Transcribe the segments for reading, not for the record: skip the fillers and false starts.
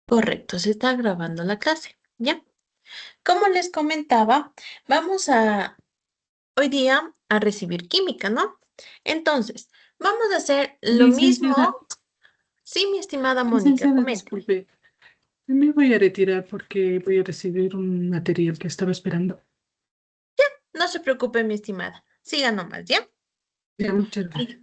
Correcto, se está grabando la clase, ¿ya? Como les comentaba, vamos a hoy día a recibir química, ¿no? Entonces, vamos a hacer lo mismo. Licenciada, Sí, mi estimada Mónica, licenciada, comente. disculpe, me voy a retirar porque voy a recibir un material que estaba esperando. No se preocupe, mi estimada. Siga nomás, ¿ya? Ya, muchas gracias.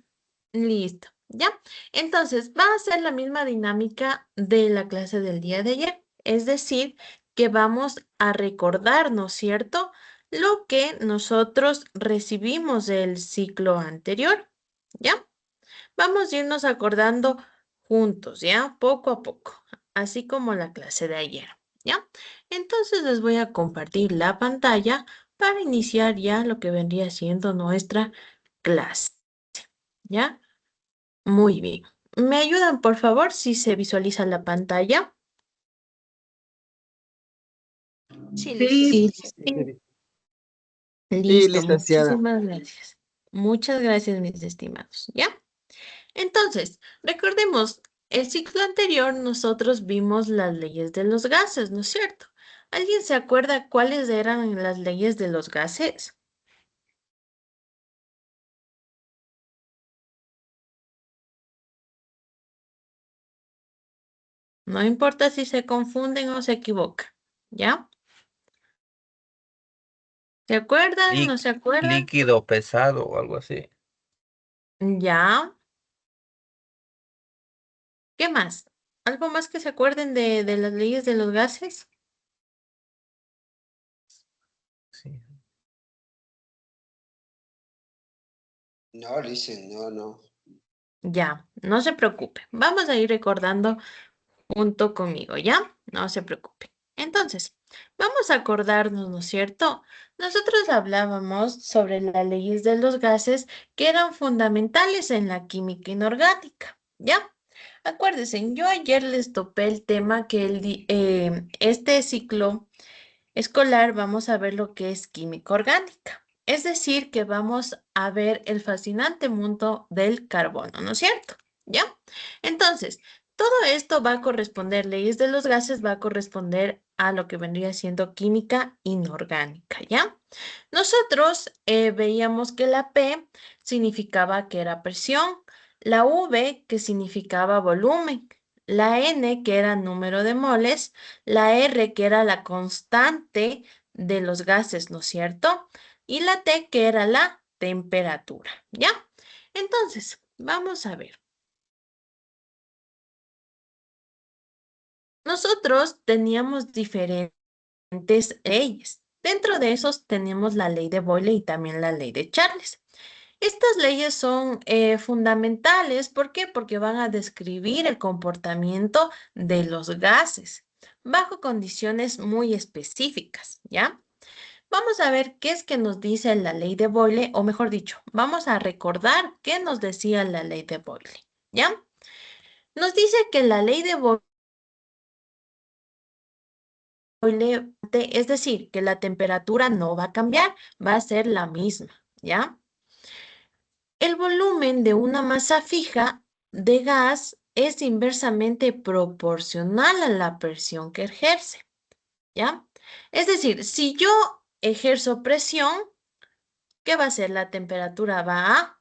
Listo, ¿ya? Entonces, va a ser la misma dinámica de la clase del día de ayer. Es decir, que vamos a recordar, ¿no es cierto?, lo que nosotros recibimos del ciclo anterior, ¿ya? Vamos a irnos acordando juntos, ¿ya? Poco a poco, así como la clase de ayer, ¿ya? Entonces les voy a compartir la pantalla para iniciar ya lo que vendría siendo nuestra clase, ¿ya? Muy bien. ¿Me ayudan, por favor, si se visualiza la pantalla? Sí, Sí, licenciada. Sí, Listo, licenciada. muchísimas gracias. Muchas gracias, mis estimados, ¿ya? Entonces, recordemos, el ciclo anterior nosotros vimos las leyes de los gases, ¿no es cierto? ¿Alguien se acuerda cuáles eran las leyes de los gases? No importa si se confunden o se equivocan, ¿ya? ¿Se acuerdan? ¿No Lí- se acuerdan? Líquido pesado o algo así. ¿Ya? ¿Qué más? ¿Algo más que se acuerden de las leyes de los gases? Sí. No, listen, no. Ya, no se preocupe. Vamos a ir recordando junto conmigo, ¿ya? No se preocupe. Entonces, vamos a acordarnos, ¿no es cierto? Nosotros hablábamos sobre las leyes de los gases que eran fundamentales en la química inorgánica, ¿ya? Acuérdense, yo ayer les topé el tema que este ciclo escolar vamos a ver lo que es química orgánica. Es decir, que vamos a ver el fascinante mundo del carbono, ¿no es cierto? ¿Ya? Entonces, todo esto va a corresponder, leyes de los gases va a corresponder a lo que vendría siendo química inorgánica, ¿ya? Nosotros veíamos que la P significaba que era presión, la V que significaba volumen, la N que era número de moles, la R que era la constante de los gases, ¿no es cierto? Y la T que era la temperatura, ¿ya? Entonces, vamos a ver. Nosotros teníamos diferentes leyes. Dentro de esos tenemos la ley de Boyle y también la ley de Charles. Estas leyes son fundamentales. ¿Por qué? Porque van a describir el comportamiento de los gases bajo condiciones muy específicas, ¿ya? Vamos a ver qué es que nos dice la ley de Boyle, o mejor dicho, vamos a recordar qué nos decía la ley de Boyle, ¿ya? Nos dice que la ley de Boyle, es decir, que la temperatura no va a cambiar, va a ser la misma, ¿ya? El volumen de una masa fija de gas es inversamente proporcional a la presión que ejerce, ¿ya? Es decir, si yo ejerzo presión, ¿qué va a ser? La temperatura va a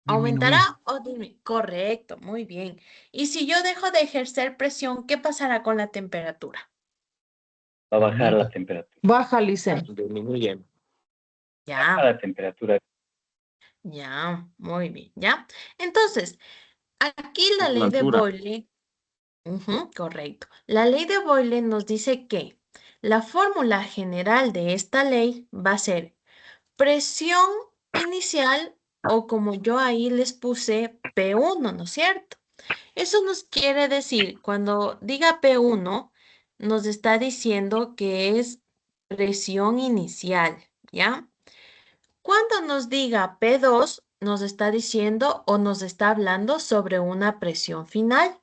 aumentará disminuir. o disminuir. Correcto, muy bien. Y si yo dejo de ejercer presión, ¿qué pasará con la temperatura? Va a bajar la temperatura. Baja, Licen. Disminuye. Baja Ya, la temperatura. ya, muy bien, ¿ya? Entonces, aquí la La ley de altura. Boyle. Ujú, correcto. La ley de Boyle nos dice que la fórmula general de esta ley va a ser presión inicial o como yo ahí les puse P1, ¿no es cierto? Eso nos quiere decir, cuando diga P1, nos está diciendo que es presión inicial, ¿ya? Cuando nos diga P2, nos está diciendo o nos está hablando sobre una presión final.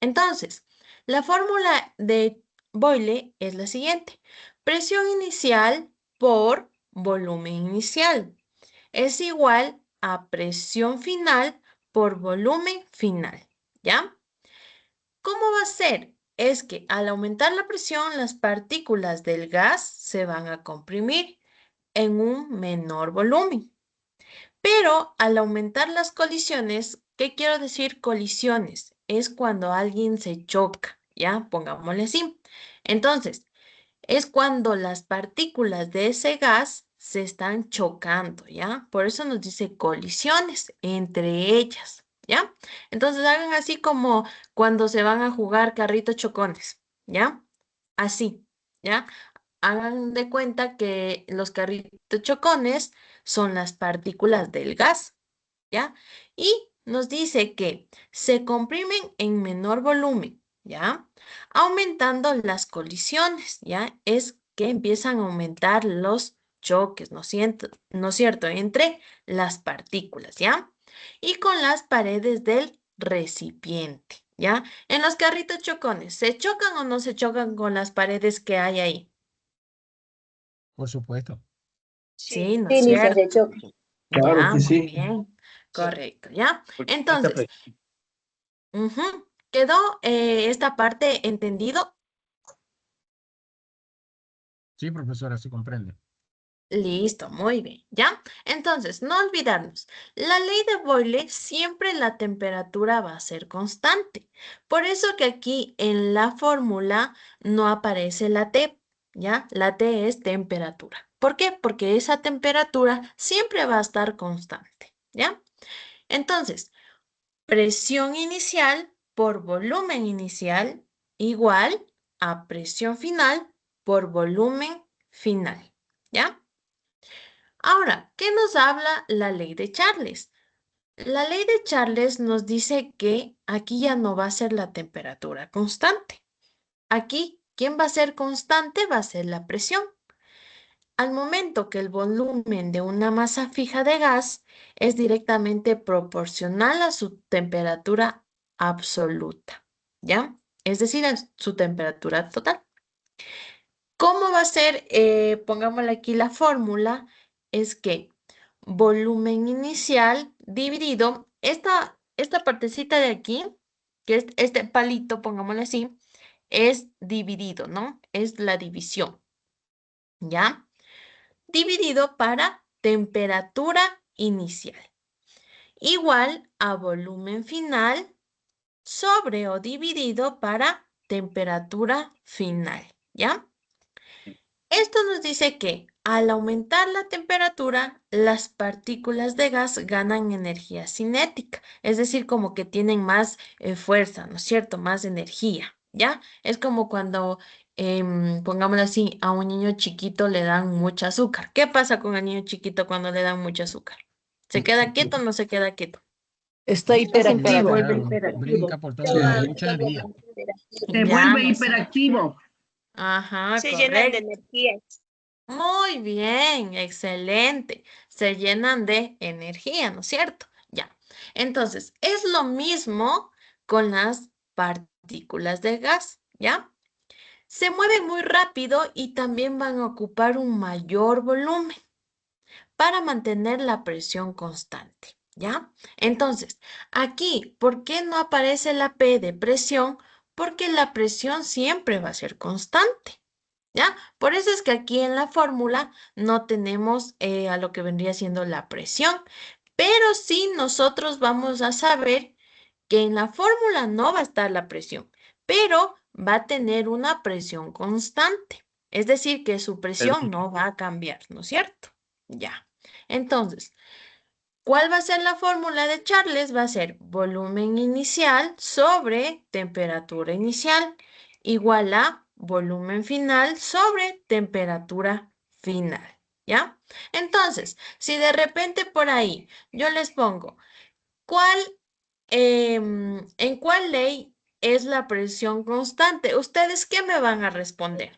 Entonces, la fórmula de Boyle es la siguiente. Presión inicial por volumen inicial es igual a presión final por volumen final, ¿ya? ¿Cómo va a ser? Es que al aumentar la presión, las partículas del gas se van a comprimir en un menor volumen. Pero al aumentar las colisiones, ¿qué quiero decir colisiones? Es cuando alguien se choca, ¿ya? Pongámosle así. Entonces, es cuando las partículas de ese gas se están chocando, ¿ya? Por eso nos dice colisiones entre ellas, ¿ya? Entonces hagan así como cuando se van a jugar carritos chocones, ¿ya? Así, ¿ya? Hagan de cuenta que los carritos chocones son las partículas del gas, ¿ya? Y nos dice que se comprimen en menor volumen, ¿ya? Aumentando las colisiones, ¿ya? Es que empiezan a aumentar los choques, ¿no es cierto? Entre las partículas, ¿ya? Y con las paredes del recipiente, ¿ya? En los carritos chocones, ¿se chocan o no se chocan con las paredes que hay ahí? Por supuesto. Sí, ¿no es Sí, Lisa, cierto? se choca. Claro Ya, que muy sí. bien. Correcto, ¿ya? Porque Entonces, ujú, ¿quedó esta parte entendido? Sí, profesora, se comprende. Listo, muy bien, ¿ya? Entonces, no olvidarnos, la ley de Boyle siempre la temperatura va a ser constante. Por eso que aquí en la fórmula no aparece la T, ¿ya? La T es temperatura. ¿Por qué? Porque esa temperatura siempre va a estar constante, ¿ya? Entonces, presión inicial por volumen inicial igual a presión final por volumen final, ¿ya? Ahora, ¿qué nos habla la ley de Charles? La ley de Charles nos dice que aquí ya no va a ser la temperatura constante. Aquí, ¿quién va a ser constante? Va a ser la presión. Al momento que el volumen de una masa fija de gas es directamente proporcional a su temperatura absoluta, ¿ya? Es decir, a su temperatura total. ¿Cómo va a ser? Pongámosle aquí la fórmula, es que volumen inicial dividido, esta partecita de aquí, que es este palito, pongámosle así, es dividido, ¿no? Es la división, ¿ya? Dividido para temperatura inicial, igual a volumen final sobre o dividido para temperatura final, ¿ya? Esto nos dice que al aumentar la temperatura, las partículas de gas ganan energía cinética, es decir, como que tienen más fuerza, ¿no es cierto? Más energía, ¿ya? Es como cuando, pongámoslo así, a un niño chiquito le dan mucho azúcar. ¿Qué pasa con el niño chiquito cuando le dan mucho azúcar? ¿Se queda quieto o no se queda quieto? Está Se hiperactivo. vuelve hiperactivo. Brinca por todos lados, mucha energía. Se Ya, vuelve ¿no es cierto? hiperactivo. Ajá, Se llenan de correcto. energía. Muy bien, excelente. Se llenan de energía, ¿no es cierto? Ya. Entonces, es lo mismo con las partículas de gas, ¿ya? Se mueven muy rápido y también van a ocupar un mayor volumen para mantener la presión constante, ¿ya? Entonces, aquí, ¿por qué no aparece la P de presión? Porque la presión siempre va a ser constante. ¿Ya? Por eso es que aquí en la fórmula no tenemos a lo que vendría siendo la presión, pero sí nosotros vamos a saber que en la fórmula no va a estar la presión, pero va a tener una presión constante. Es decir, que su presión no va a cambiar, ¿no es cierto? Ya. Entonces, ¿cuál va a ser la fórmula de Charles? Va a ser volumen inicial sobre temperatura inicial igual a volumen final sobre temperatura final, ¿ya? Entonces, si de repente por ahí yo les pongo, ¿cuál, ¿en cuál ley es la presión constante? ¿Ustedes qué me van a responder?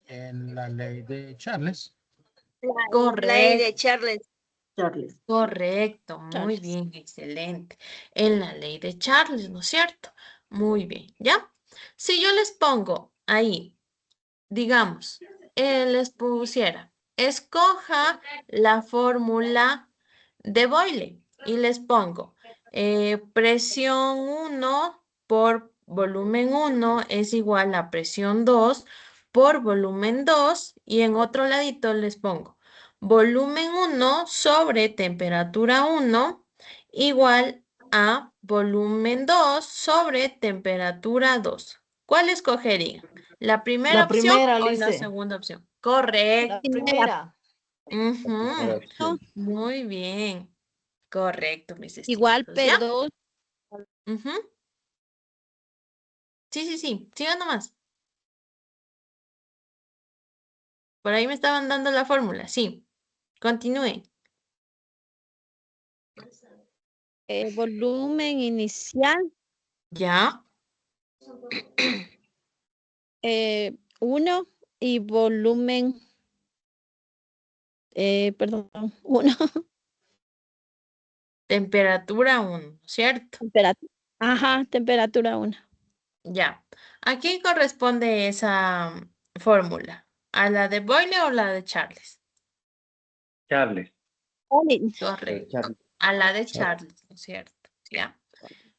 En la ley de Charles. La ley de Correcto. Charles. Correcto, muy Charles. bien, excelente. En la ley de Charles, ¿no es cierto? Muy bien, ¿ya? Si yo les pongo ahí, digamos, les pusiera, escoja la fórmula de Boyle y les pongo Presión 1 por volumen 1 es igual a presión 2 por volumen 2 y en otro ladito les pongo volumen 1 sobre temperatura 1 igual a volumen 2 sobre temperatura 2. ¿Cuál escogerían? ¿La primera La opción primera, o la Lice. segunda opción? Correcto. La primera. Ujú. opción. Muy bien. Correcto, mis Igual estimados. ¿Ya? P2. Ujú. Sí. Sigan nomás. Por ahí me estaban dando la fórmula. Sí. Continúen. Volumen inicial ¿Ya? 1 y volumen, perdón, 1, Temperatura 1, ¿cierto? temperatura. Ajá, temperatura 1. Ya. ¿A quién corresponde esa fórmula? ¿A la de Boyle o la de Charles? Charles. Correcto. Charles. A la de Char- Charles, ¿no es cierto? ¿Ya?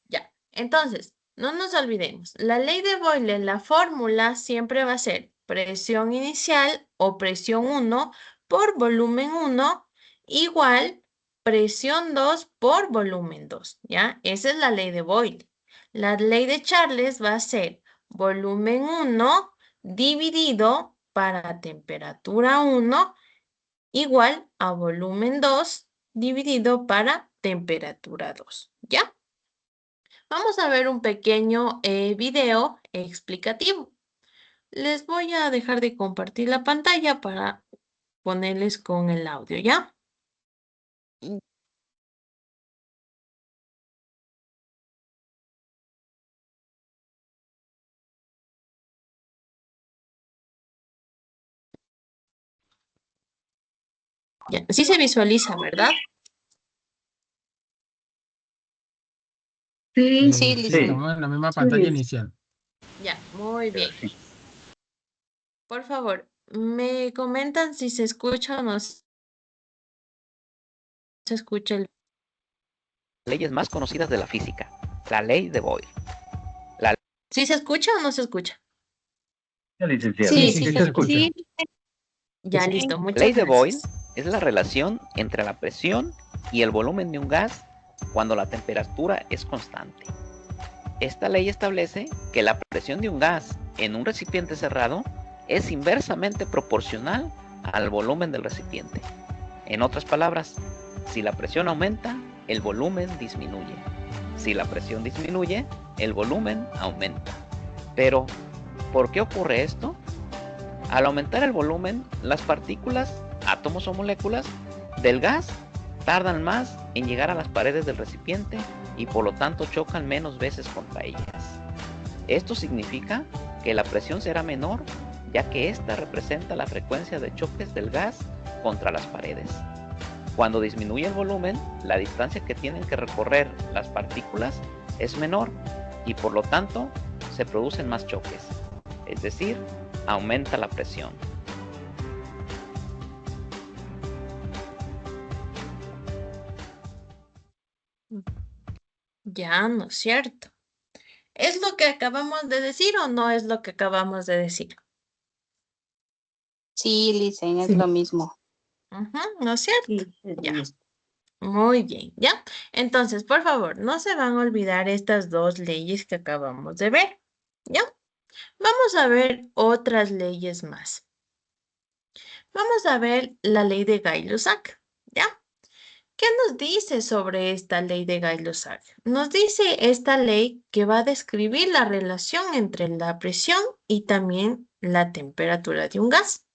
Ya. Entonces, no nos olvidemos. La ley de Boyle, la fórmula siempre va a ser presión inicial o presión 1 por volumen 1 igual presión 2 por volumen 2, ¿ya? Esa es la ley de Boyle. La ley de Charles va a ser volumen 1 dividido para temperatura 1 igual a volumen 2 dividido para temperatura 2, ¿ya? Vamos a ver un pequeño video explicativo. Les voy a dejar de compartir la pantalla para ponerles con el audio, ¿ya? Ya, sí se visualiza, ¿verdad? Sí, Sí, Sí, listo. estamos en la misma Sí, pantalla Liz. inicial. Ya, muy bien. Sí. Por favor, me comentan si se escucha o no se escucha el... Leyes más conocidas de la física, la ley de Boyle. ¿Sí se escucha o no se escucha? Licenciado. Sí, Sí, sí, sí, se se escucha. escucha. Sí, Ya, Sí. listo, La muchas ley de Boyle gracias. es la relación entre la presión y el volumen de un gas cuando la temperatura es constante. Esta ley establece que la presión de un gas en un recipiente cerrado es inversamente proporcional al volumen del recipiente. En otras palabras, si la presión aumenta, el volumen disminuye. Si la presión disminuye, el volumen aumenta. Pero, ¿por qué ocurre esto? Al aumentar el volumen, las partículas, átomos o moléculas del gas tardan más en llegar a las paredes del recipiente y por lo tanto chocan menos veces contra ellas. Esto significa que la presión será menor, ya que esta representa la frecuencia de choques del gas contra las paredes. Cuando disminuye el volumen, la distancia que tienen que recorrer las partículas es menor y por lo tanto se producen más choques, es decir, aumenta la presión. Ya, ¿no es cierto? ¿Es lo que acabamos de decir o no es lo que acabamos de decir? sí, Licen, es Sí. lo mismo. Ujú, ¿no es cierto? Sí, es Ya. listo. Muy bien, ¿ya? Entonces, por favor, no se van a olvidar estas dos leyes que acabamos de ver, ¿ya? Vamos a ver otras leyes más. Vamos a ver la ley de Gay-Lussac, ¿ya? ¿Qué nos dice sobre esta ley de Gay-Lussac? Nos dice esta ley que va a describir la relación entre la presión y también la temperatura de un gas,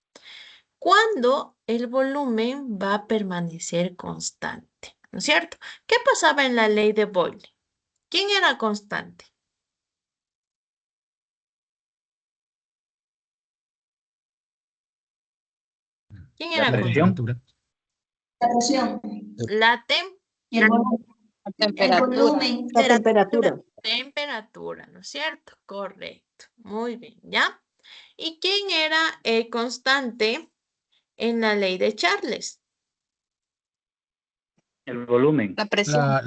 cuando el volumen va a permanecer constante, ¿no es cierto? ¿Qué pasaba en la ley de Boyle? ¿Quién era constante? ¿Quién La era La presión. constante? temperatura. La Temperatura. La temperatura. temperatura, ¿no es cierto? Correcto. Muy bien, ¿ya? ¿Y quién era constante en la ley de Charles? El volumen. La presión.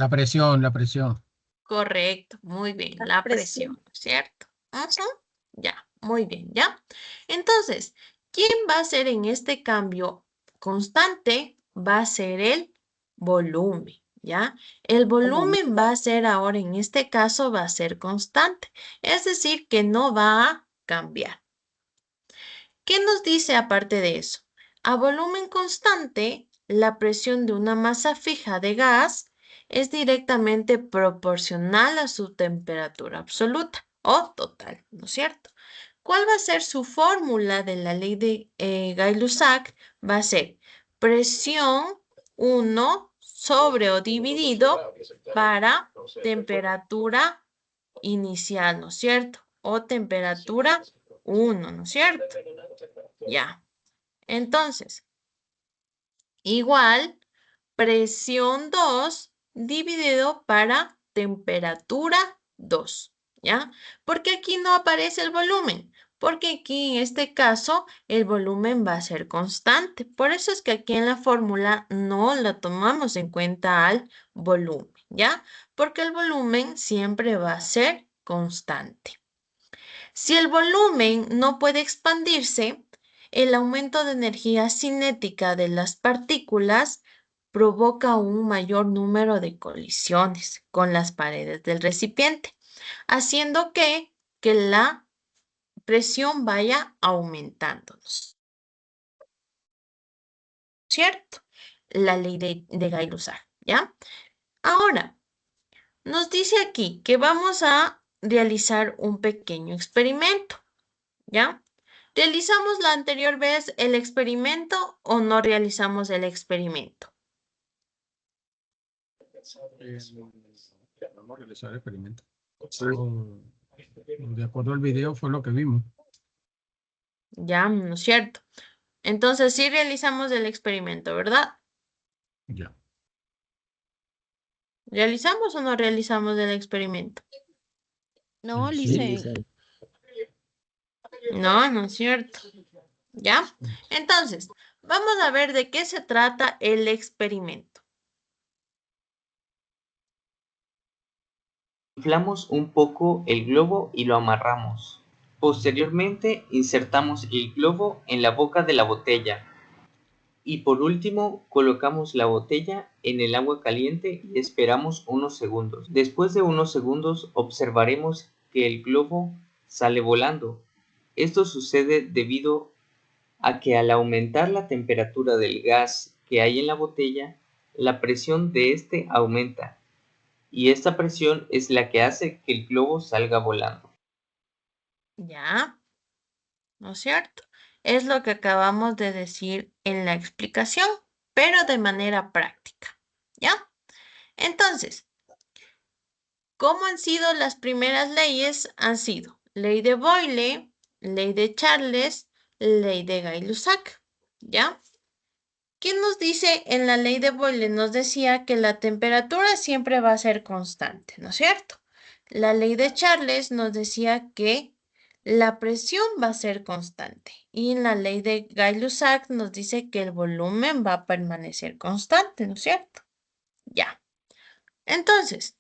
La presión. Correcto, muy bien, la presión, ¿cierto? Ujú, ya, muy bien, ¿ya? Entonces, ¿quién va a ser en este cambio constante? Va a ser el volumen, ¿ya? El volumen va a ser ahora, en este caso, va a ser constante, es decir, que no va a cambiar. ¿Qué nos dice aparte de eso? A volumen constante, la presión de una masa fija de gas es directamente proporcional a su temperatura absoluta o total, ¿no es cierto? ¿Cuál va a ser su fórmula de la ley de Gay-Lussac? Va a ser presión 1 sobre o dividido para temperatura inicial, ¿no es cierto? O temperatura 1, ¿no es cierto? Ya. Entonces, igual presión 2 dividido para temperatura 2, ¿ya? Porque aquí no aparece el volumen, porque aquí en este caso el volumen va a ser constante. Por eso es que aquí en la fórmula no la tomamos en cuenta al volumen, ¿ya? Porque el volumen siempre va a ser constante. Si el volumen no puede expandirse, el aumento de energía cinética de las partículas provoca un mayor número de colisiones con las paredes del recipiente, haciendo que la presión vaya aumentando. ¿Cierto? La ley de Gay-Lussac, ¿ya? Ahora, nos dice aquí que vamos a realizar un pequeño experimento, ¿ya? ¿Realizamos la anterior vez el experimento o no realizamos el experimento? Vamos a realizar el experimento. De acuerdo al video fue lo que vimos. Ya, ¿no es cierto? Entonces sí realizamos el experimento, ¿verdad? Ya. ¿Realizamos o no realizamos el experimento? No, Sí. Lice. No, no es cierto. ¿Ya? Entonces, vamos a ver de qué se trata el experimento. Inflamos un poco el globo y lo amarramos. Posteriormente insertamos el globo en la boca de la botella. Y por último colocamos la botella en el agua caliente y esperamos unos segundos. Después de unos segundos observaremos que el globo sale volando. Esto sucede debido a que al aumentar la temperatura del gas que hay en la botella, la presión de este aumenta. Y esta presión es la que hace que el globo salga volando. ¿Ya? ¿No es cierto? Es lo que acabamos de decir en la explicación, pero de manera práctica. ¿Ya? Entonces, ¿cómo han sido las primeras leyes? Han sido ley de Boyle, ley de Charles, ley de Gay-Lussac. ¿Ya? ¿Qué nos dice en la ley de Boyle? Nos decía que la temperatura siempre va a ser constante, ¿no es cierto? La ley de Charles nos decía que la presión va a ser constante. Y en la ley de Gay-Lussac nos dice que el volumen va a permanecer constante, ¿no es cierto? Ya. Entonces,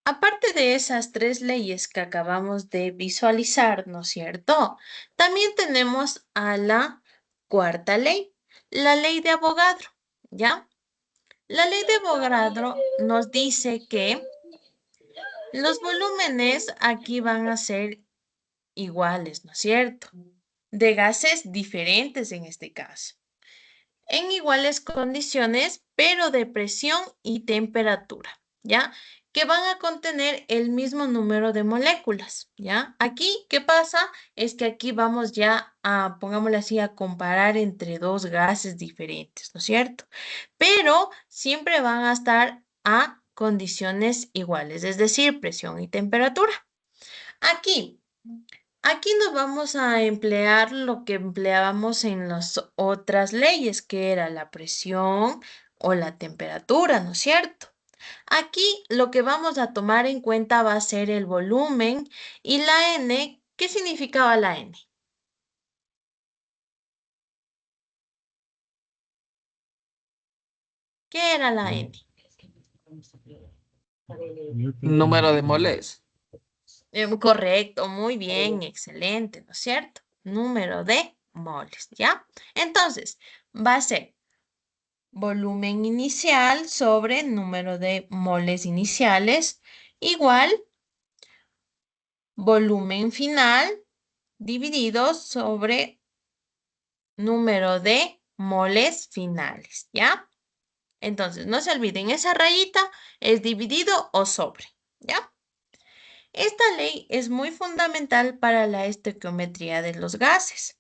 aparte de esas tres leyes que acabamos de visualizar, ¿no es cierto? También tenemos a la cuarta ley, la ley de Avogadro, ¿ya? La ley de Avogadro nos dice que los volúmenes aquí van a ser iguales, ¿no es cierto? De gases diferentes en este caso, en iguales condiciones, pero de presión y temperatura, ¿ya? Que van a contener el mismo número de moléculas, ¿ya? Aquí, ¿qué pasa? Es que aquí vamos ya a, pongámosle así, a comparar entre dos gases diferentes, ¿no es cierto? Pero siempre van a estar a condiciones iguales, es decir, presión y temperatura. Aquí nos vamos a emplear lo que empleábamos en las otras leyes, que era la presión o la temperatura, ¿no es cierto? Aquí lo que vamos a tomar en cuenta va a ser el volumen y la N. ¿Qué significaba la N? ¿Qué era la N? Número de moles. Correcto, muy bien, excelente, ¿no es cierto? Número de moles, ¿ya? Entonces, va a ser volumen inicial sobre número de moles iniciales igual volumen final dividido sobre número de moles finales, ¿ya? Entonces, no se olviden, esa rayita es dividido o sobre, ¿ya? Esta ley es muy fundamental para la estequiometría de los gases,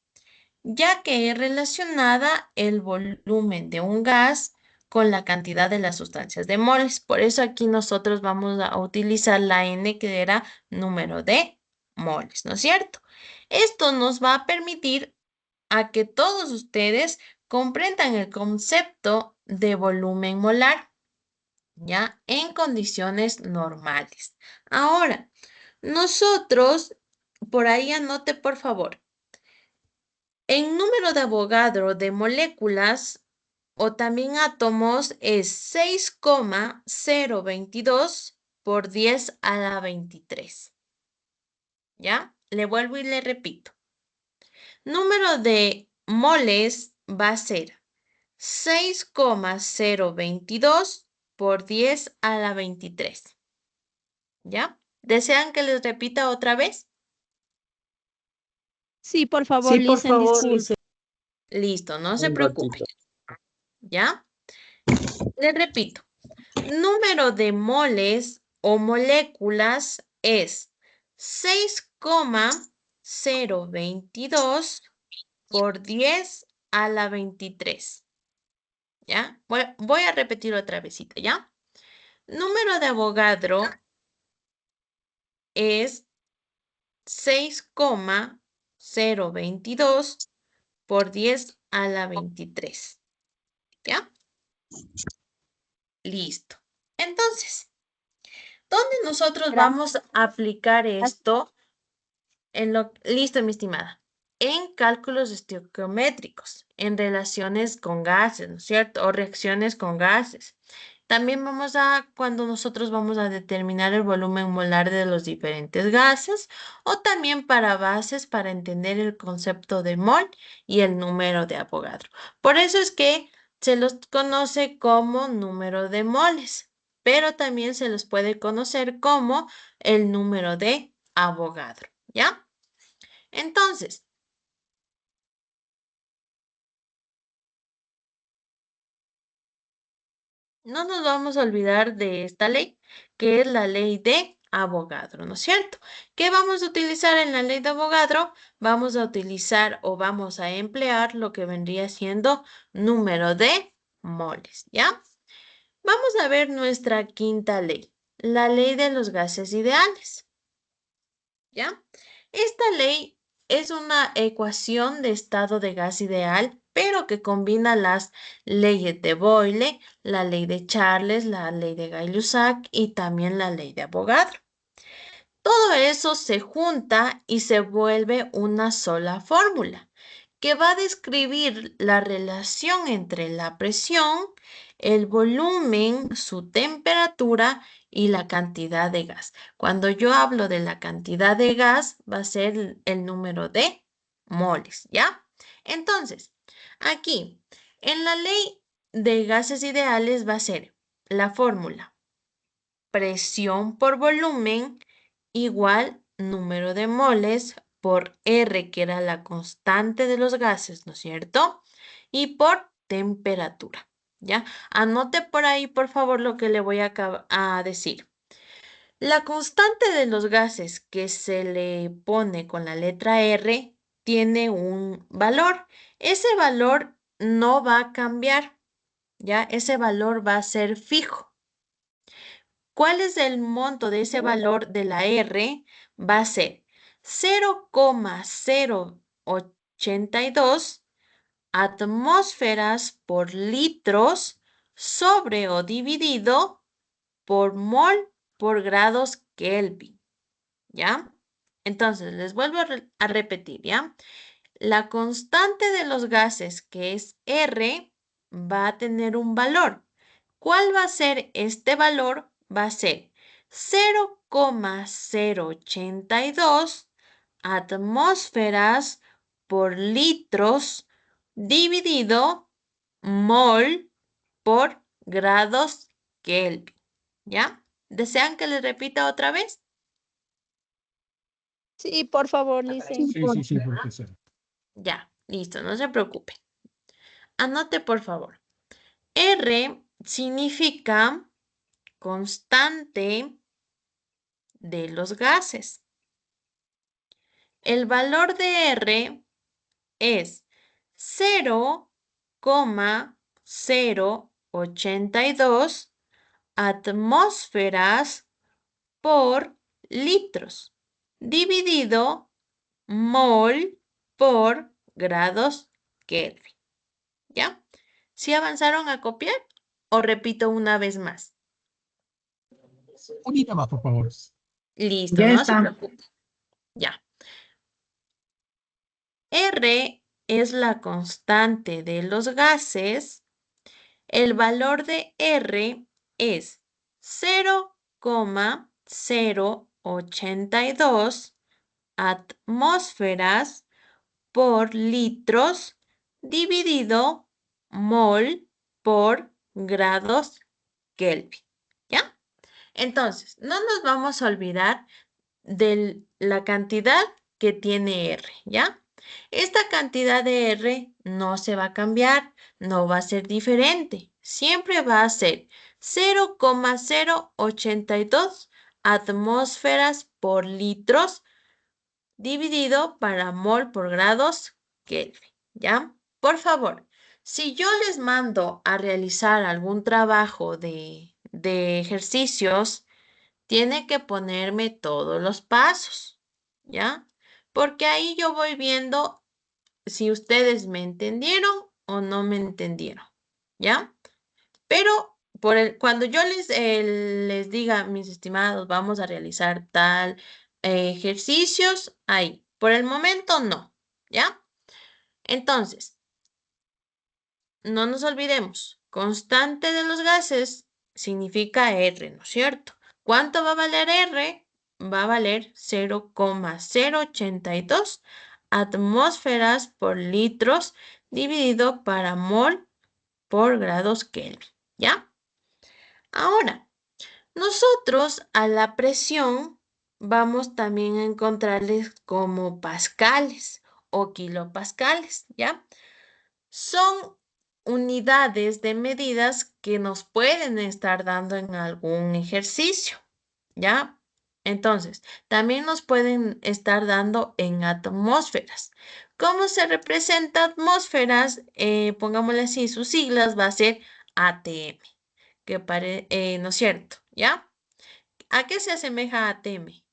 ya que es relacionada el volumen de un gas con la cantidad de las sustancias de moles. Por eso aquí nosotros vamos a utilizar la N, que era número de moles, ¿no es cierto? Esto nos va a permitir a que todos ustedes comprendan el concepto de volumen molar, ¿ya? En condiciones normales. Ahora, nosotros, por ahí anote por favor, en número de Avogadro de moléculas o también átomos es 6,022 por 10 a la 23. ¿Ya? Le vuelvo y le repito. Número de moles va a ser 6,022 por 10 a la 23. ¿Ya? ¿Desean que les repita otra vez? Sí, por favor, Lisen, disculpe. Listo, no se Un preocupe. ratito. ¿Ya? Les repito. Número de moles o moléculas es 6,022 por 10 a la 23. ¿Ya? Voy a repetir otra vez, ¿ya? Número de Avogadro es 6,022 por 10 a la 23. ¿Ya? Listo. Entonces, ¿dónde nosotros vamos a aplicar esto? Listo, mi estimada. En cálculos estequiométricos, en relaciones con gases, ¿no es cierto? O reacciones con gases. También cuando nosotros vamos a determinar el volumen molar de los diferentes gases, o también para bases para entender el concepto de mol y el número de Avogadro. Por eso es que se los conoce como número de moles, pero también se los puede conocer como el número de Avogadro, ¿ya? Entonces, no nos vamos a olvidar de esta ley, que es la ley de Avogadro, ¿no es cierto? ¿Qué vamos a utilizar en la ley de Avogadro? Vamos a utilizar o vamos a emplear lo que vendría siendo número de moles, ¿ya? Vamos a ver nuestra quinta ley, la ley de los gases ideales, ¿ya? Esta ley es una ecuación de estado de gas ideal, pero que combina las leyes de Boyle, la ley de Charles, la ley de Gay-Lussac y también la ley de Avogadro. Todo eso se junta y se vuelve una sola fórmula que va a describir la relación entre la presión, el volumen, su temperatura y la cantidad de gas. Cuando yo hablo de la cantidad de gas, va a ser el número de moles, ¿ya? Entonces, aquí, en la ley de gases ideales va a ser la fórmula presión por volumen igual número de moles por R, que era la constante de los gases, ¿no es cierto? Y por temperatura, ¿ya? Anote por ahí, por favor, lo que le voy a decir. La constante de los gases que se le pone con la letra R tiene un valor. Ese valor no va a cambiar, ¿ya? Ese valor va a ser fijo. ¿Cuál es el monto de ese valor de la R? Va a ser 0,082 atmósferas por litros sobre o dividido por mol por grados Kelvin, ¿ya? Entonces, les vuelvo a repetir, ¿ya? La constante de los gases, que es R, va a tener un valor. ¿Cuál va a ser este valor? Va a ser 0,082 atmósferas por litros dividido mol por grados Kelvin. ¿Ya? ¿Desean que les repita otra vez? Sí, por favor, Licen. Sí, profesor. Ya, listo, no se preocupe. Anote, por favor. R significa constante de los gases. El valor de R es 0,082 atmósferas por litros, dividido mol por grados Kelvin. ¿Ya? ¿Sí avanzaron a copiar? ¿O repito una vez más? Unita más, por favor. Listo, Ya no se está. preocupen. Ya. R es la constante de los gases. El valor de R es 0,082 atmósferas por litros dividido mol por grados Kelvin. ¿Ya? Entonces, no nos vamos a olvidar de la cantidad que tiene R, ¿ya? Esta cantidad de R no se va a cambiar, no va a ser diferente. Siempre va a ser 0,082 atmósferas por litros dividido para mol por grados Kelvin, ¿ya? Por favor, si yo les mando a realizar algún trabajo de ejercicios, tiene que ponerme todos los pasos, ¿ya? Porque ahí yo voy viendo si ustedes me entendieron o no me entendieron, ¿ya? Pero cuando yo les diga, mis estimados, vamos a realizar tal ejercicios, ahí. Por el momento no, ¿ya? Entonces, no nos olvidemos, constante de los gases significa R, ¿no es cierto? ¿Cuánto va a valer R? Va a valer 0,082 atmósferas por litros dividido para mol por grados Kelvin, ¿ya? Ahora, nosotros a la presión vamos también a encontrarles como pascales o kilopascales, ¿ya? Son unidades de medidas que nos pueden estar dando en algún ejercicio, ¿ya? Entonces, también nos pueden estar dando en atmósferas. ¿Cómo se representa atmósferas? Pongámosle así, sus siglas va a ser ATM, ¿no es cierto? ¿Ya? ¿A qué se asemeja ATM?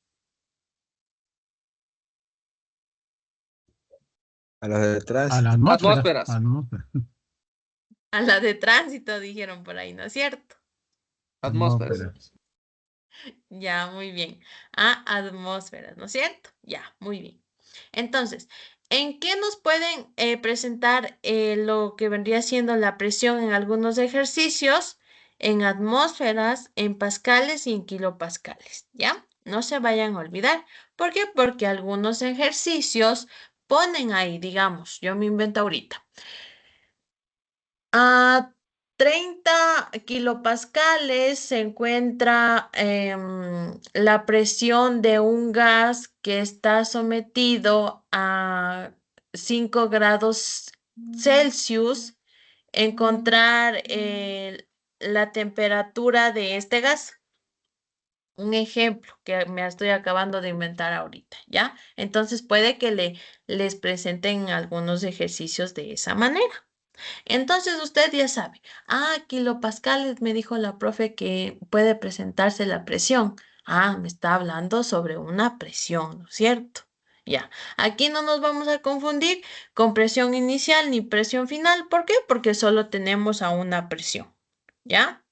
A los de detrás. A la atmósfera. Atmósferas. Atmósfera. A la de tránsito, dijeron por ahí, ¿no es cierto? Atmósferas. Ya, muy bien. A atmósferas, ¿no es cierto? Ya, muy bien. Entonces, ¿en qué nos pueden presentar lo que vendría siendo la presión en algunos ejercicios? En atmósferas, en pascales y en kilopascales, ¿ya? No se vayan a olvidar. ¿Por qué? Porque algunos ejercicios ponen ahí, digamos, yo me invento ahorita. A 30 kilopascales se encuentra la presión de un gas que está sometido a 5 grados Celsius. Encontrar la temperatura de este gas. Un ejemplo que me estoy acabando de inventar ahorita, ¿ya? Entonces puede que les presenten algunos ejercicios de esa manera. Entonces usted ya sabe, kilopascales me dijo la profe que puede presentarse la presión. Me está hablando sobre una presión, ¿no es cierto? Ya, aquí no nos vamos a confundir con presión inicial ni presión final. ¿Por qué? Porque solo tenemos a una presión, ¿ya?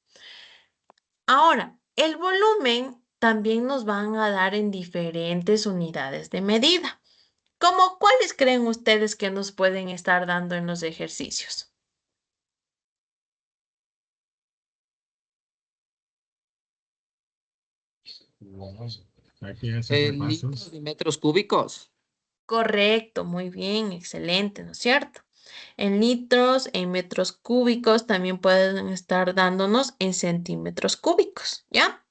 Ahora, el volumen también nos van a dar en diferentes unidades de medida. ¿Cómo cuáles creen ustedes que nos pueden estar dando en los ejercicios? Aquí hace Litros repasos. y metros cúbicos. Correcto, muy bien, excelente, ¿no es cierto? En litros, en metros cúbicos, también pueden estar dándonos en centímetros cúbicos, ¿ya?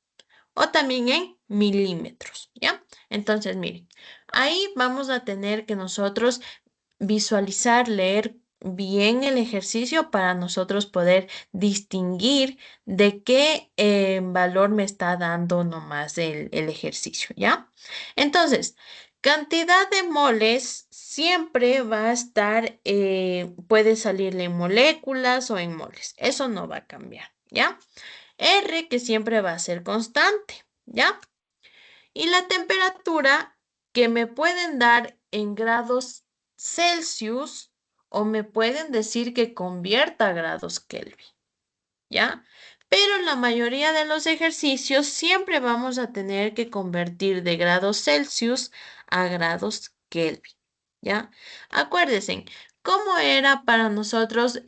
O también en milímetros, ¿ya? Entonces, miren, ahí vamos a tener que nosotros visualizar, leer bien el ejercicio para nosotros poder distinguir de qué valor me está dando nomás el ejercicio, ¿ya? Entonces, cantidad de moles siempre va a estar, puede salirle en moléculas o en moles. Eso no va a cambiar, ¿ya? R que siempre va a ser constante, ¿ya? Y la temperatura que me pueden dar en grados Celsius o me pueden decir que convierta a grados Kelvin, ¿ya? Pero en la mayoría de los ejercicios siempre vamos a tener que convertir de grados Celsius a grados Kelvin, ¿ya? Acuérdense, ¿cómo era para nosotros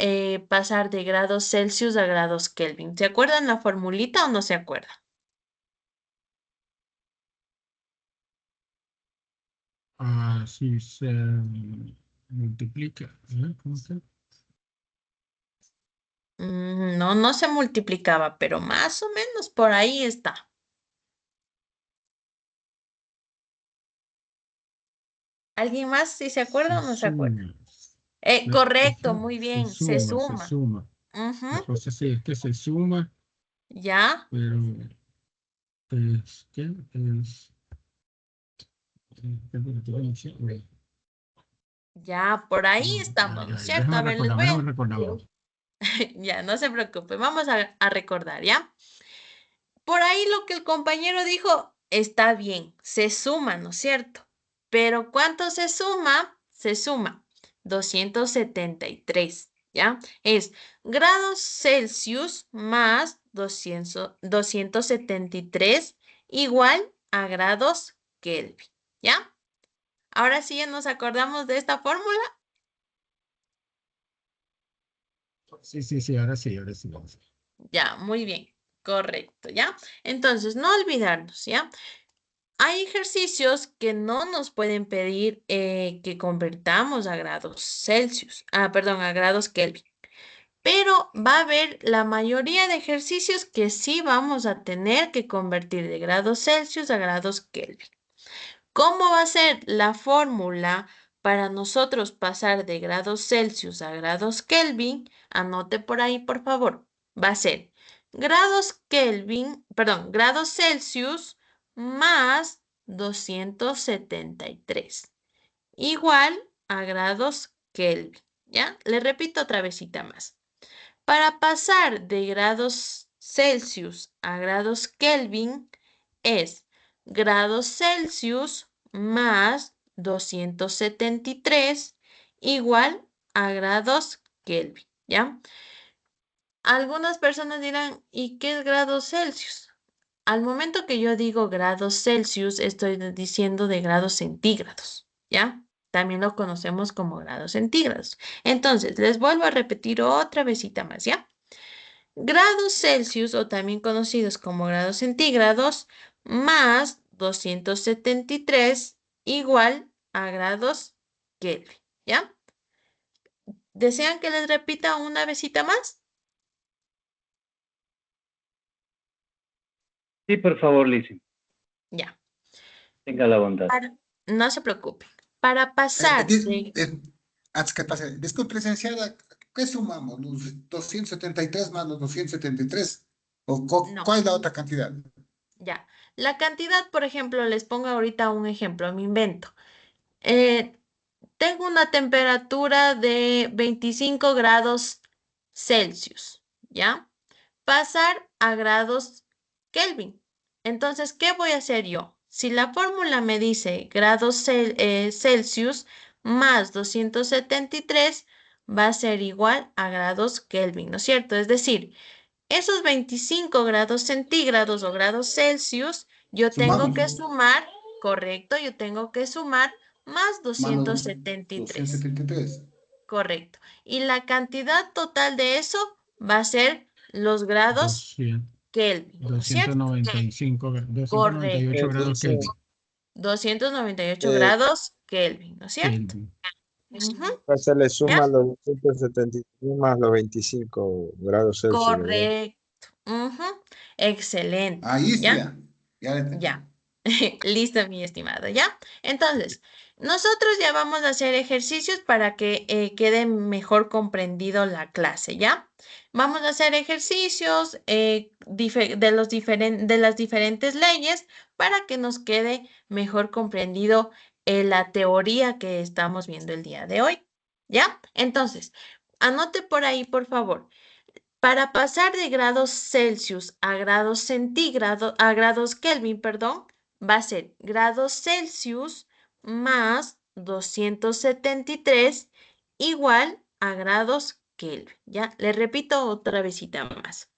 pasar de grados Celsius a grados Kelvin? ¿Se acuerdan la formulita o no se acuerdan? Si se multiplica. ¿Cómo se? No, no se multiplicaba, pero más o menos por ahí está. ¿Alguien más si se acuerda o no se acuerda? Correcto, muy bien, se Se suma. suma. Ujú, Entonces sí, es que se suma, ya, pero es que es ya, por ahí estamos, ¿no es cierto? A ver, déjame recordar. ya, no se preocupe, vamos a recordar, ¿ya? Por ahí lo que el compañero dijo está bien, se suma, ¿no es cierto? Pero ¿cuánto se suma? Se suma 273, ¿ya? Es grados Celsius más 273 igual a grados Kelvin, ¿ya? Ahora sí ya nos acordamos de esta fórmula. Sí, ahora sí. Ya, muy bien, correcto, ¿ya? Entonces, no olvidarnos, ¿ya? Hay ejercicios que no nos pueden pedir que convertamos a grados Celsius, perdón, a grados Kelvin. Pero va a haber la mayoría de ejercicios que sí vamos a tener que convertir de grados Celsius a grados Kelvin. ¿Cómo va a ser la fórmula para nosotros pasar de grados Celsius a grados Kelvin? Anote por ahí, por favor. Va a ser grados Kelvin, perdón, grados Celsius más 273, igual a grados Kelvin. ¿Ya? Le repito otra vezita más. Para pasar de grados Celsius a grados Kelvin es grados Celsius más 273 igual a grados Kelvin, ¿ya? Algunas personas dirán, ¿y qué es grados Celsius? Al momento que yo digo grados Celsius, estoy diciendo de grados centígrados, ¿ya? También lo conocemos como grados centígrados. Entonces, les vuelvo a repetir otra vezita más, ¿ya? Grados Celsius, o también conocidos como grados centígrados, más 273 igual a grados Kelvin, ¿ya? ¿Desean que les repita una vezita más? Sí, por favor, Lizzy. Ya. Tenga la bondad. No se preocupen. Para pasar Antes que pase, disculpe, licenciada, ¿qué sumamos? ¿Los 273 más los 273? ¿O No. cuál es la otra cantidad? Ya. La cantidad, por ejemplo, les pongo ahorita un ejemplo, me invento. Tengo una temperatura de 25 grados Celsius, ¿ya? Pasar a grados Kelvin. Entonces, ¿qué voy a hacer yo? Si la fórmula me dice grados Celsius más 273 va a ser igual a grados Kelvin, ¿no es cierto? Es decir, esos 25 grados centígrados o grados Celsius, yo tengo que sumar, correcto, yo tengo que sumar más 273. 273. Correcto. Y la cantidad total de eso va a ser los grados Kelvin, ¿no es cierto? 295, 298 grados Kelvin. 298 grados Kelvin, ¿no es cierto? Kelvin. Ujú. Se le suma los 273 más los 25 grados Celsius. ¿verdad? Correcto. Ujú. Excelente. Ahí sí, ¿Ya? ya. Ya. Listo, mi estimado, ¿ya? Entonces, nosotros ya vamos a hacer ejercicios para que quede mejor comprendido la clase, ¿ya? Vamos a hacer ejercicios de las diferentes leyes para que nos quede mejor comprendido la teoría que estamos viendo el día de hoy, ¿ya? Entonces, anote por ahí, por favor. Para pasar de grados Celsius a grados centígrados, a grados Kelvin, perdón, va a ser grados Celsius más 273 igual a grados Kelvin. Ya, le repito otra visita más.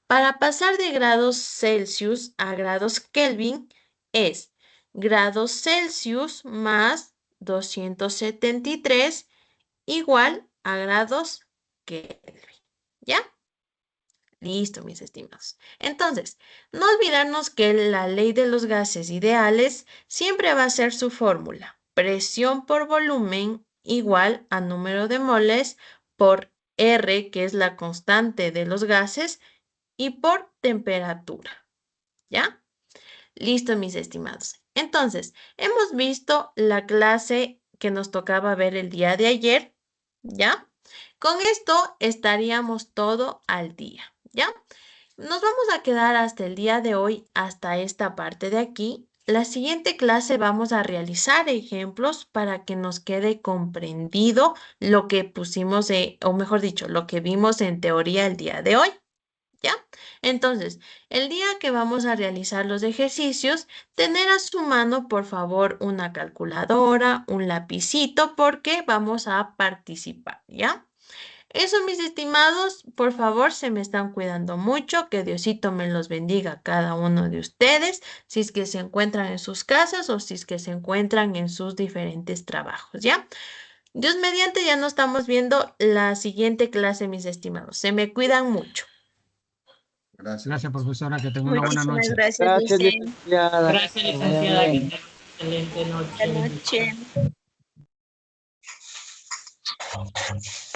Para pasar de grados Celsius a grados Kelvin es grados Celsius más 273 igual a grados Kelvin. ¿Ya? Listo, mis estimados. Entonces, no olvidarnos que la ley de los gases ideales siempre va a ser su fórmula. Presión por volumen igual a número de moles por R, que es la constante de los gases, y por temperatura. ¿Ya? Listo, mis estimados. Entonces, hemos visto la clase que nos tocaba ver el día de ayer. ¿Ya? Con esto estaríamos todo al día. ¿Ya? Nos vamos a quedar hasta el día de hoy, hasta esta parte de aquí. La siguiente clase vamos a realizar ejemplos para que nos quede comprendido lo que pusimos, o mejor dicho, lo que vimos en teoría el día de hoy. ¿Ya? Entonces, el día que vamos a realizar los ejercicios, tener a su mano, por favor, una calculadora, un lapicito, porque vamos a participar, ¿ya? Eso, mis estimados, por favor, se me están cuidando mucho. Que Diosito me los bendiga a cada uno de ustedes, si es que se encuentran en sus casas o si es que se encuentran en sus diferentes trabajos, ¿ya? Dios mediante, ya nos estamos viendo la siguiente clase, mis estimados. Se me cuidan mucho. Gracias. Gracias, profesora. Que tenga una buena Muchísimas noche. gracias, Gracias, Licen. licenciada. Gracias, licenciada. Que tenga excelente noche. Buenas noches.